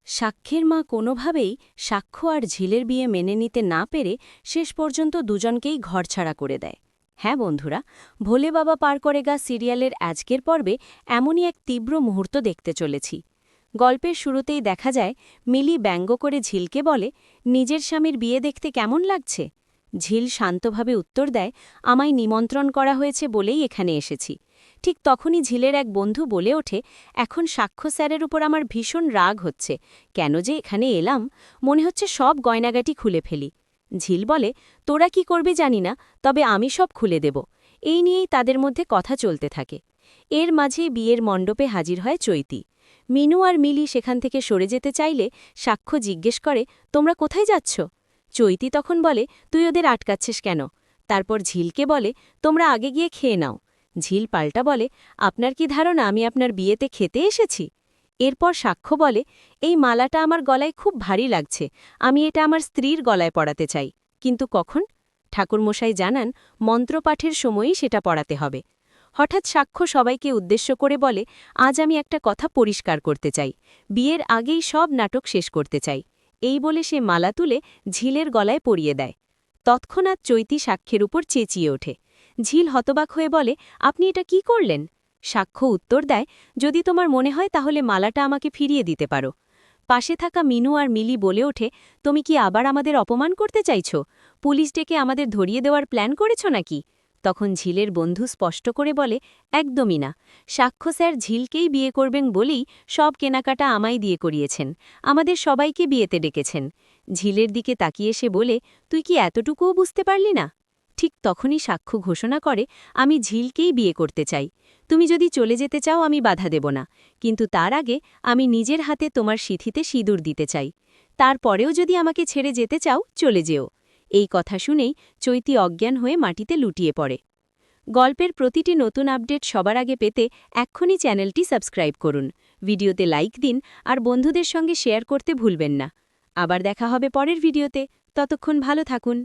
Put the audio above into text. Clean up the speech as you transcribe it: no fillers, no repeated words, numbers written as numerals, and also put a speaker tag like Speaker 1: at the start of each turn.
Speaker 1: সাক্ষ্যের মা কোনোভাবেই সাক্ষ্য আর ঝিলের বিয়ে মেনে নিতে না পেরে শেষ পর্যন্ত দুজনকেই ঘরছাড়া করে দেয়। হ্যাঁ বন্ধুরা, ভোলে বাবা পার করেগা সিরিয়ালের আজকের পর্বে এমনই এক তীব্র মুহূর্ত দেখতে চলেছি। গল্পের শুরুতেই দেখা যায় মিলি ব্যঙ্গ করে ঝিলকে বলে, নিজের স্বামীর বিয়ে দেখতে কেমন লাগছে? ঝিল শান্তভাবে উত্তর দেয়, আমায় নিমন্ত্রণ করা হয়েছে বলেই এখানে এসেছি। ঠিক তখনই ঝিলের এক বন্ধু বলে ওঠে, এখন সাক্ষ্য স্যারের উপর আমার ভীষণ রাগ হচ্ছে। কেন যে এখানে এলাম, মনে হচ্ছে সব গয়নাগাটি খুলে ফেলি। ঝিল বলে, তোরা কি করবি জানি না, তবে আমি সব খুলে দেব। এই নিয়েই তাদের মধ্যে কথা চলতে থাকে। এর মাঝেই বিয়ের মণ্ডপে হাজির হয় চৈতি। মিনু আর মিলি সেখান থেকে সরে যেতে চাইলে সাক্ষ্য জিজ্ঞেস করে, তোমরা কোথায় যাচ্ছ? চৈতি তখন বলে, তুই ওদের আটকাচ্ছিস কেন? তারপর ঝিলকে বলে, তোমরা আগে গিয়ে খেয়ে নাও। ঝিল পাল্টা বলে, আপনার কি ধারণা আমি আপনার বিয়েতে খেতে এসেছি? এরপর সাক্ষ্য বলে, এই মালাটা আমার গলায় খুব ভারী লাগছে, আমি এটা আমার স্ত্রীর গলায় পরাতে চাই। কিন্তু কখন? ঠাকুরমশাই জানান, মন্ত্রপাঠের সময়ই সেটা পড়াতে হবে। হঠাৎ সাক্ষ্য সবাইকে উদ্দেশ্য করে বলে, আজ আমি একটা কথা পরিষ্কার করতে চাই, বিয়ের আগেই সব নাটক শেষ করতে চাই। এই বলে সে মালা তুলে ঝিলের গলায় পরিয়ে দেয়। তৎক্ষণাৎ চৈতি সাক্ষ্যের উপর চেঁচিয়ে ওঠে। ঝিল হতবাক হয়ে বলে, আপনি এটা কি করলেন? সাক্ষ্য উত্তর দেয়, যদি তোমার মনে হয় তাহলে মালাটা আমাকে ফিরিয়ে দিতে পারো। পাশে থাকা মিনু আর মিলি বলে ওঠে, তুমি কি আবার আমাদের অপমান করতে চাইছ? পুলিশ ডেকে আমাদের ধরিয়ে দেওয়ার প্ল্যান করেছ নাকি? তখন ঝিলের বন্ধু স্পষ্ট করে বলে, একদমই না। সাক্ষ্য স্যার ঝিলকেই বিয়ে করবেন বলেই সব কেনাকাটা আমায় দিয়ে করিয়েছেন, আমাদের সবাইকে বিয়েতে ডেকেছেন। ঝিলের দিকে তাকিয়ে সে বলে, তুই কি এতটুকুও বুঝতে পারলি না? ঠিক তখনই সাক্ষ্য ঘোষণা করে, আমি ঝিলকেই বিয়ে করতে চাই। তুমি যদি চলে যেতে চাও আমি বাধা দেব না, কিন্তু তার আগে আমি নিজের হাতে তোমার সিঁথিতে সিঁদুর দিতে চাই। তারপরেও যদি আমাকে ছেড়ে যেতে চাও, চলে যেও। এই কথা শুনেই চৈতি অজ্ঞান হয়ে মাটিতে লুটিয়ে পড়ে। গল্পের প্রতিটি নতুন আপডেট সবার আগে পেতে এক্ষুনি চ্যানেলটি সাবস্ক্রাইব করুন, ভিডিওতে লাইক দিন আর বন্ধুদের সঙ্গে শেয়ার করতে ভুলবেন না। আবার দেখা হবে পরের ভিডিওতে, ততক্ষণ ভালো থাকুন।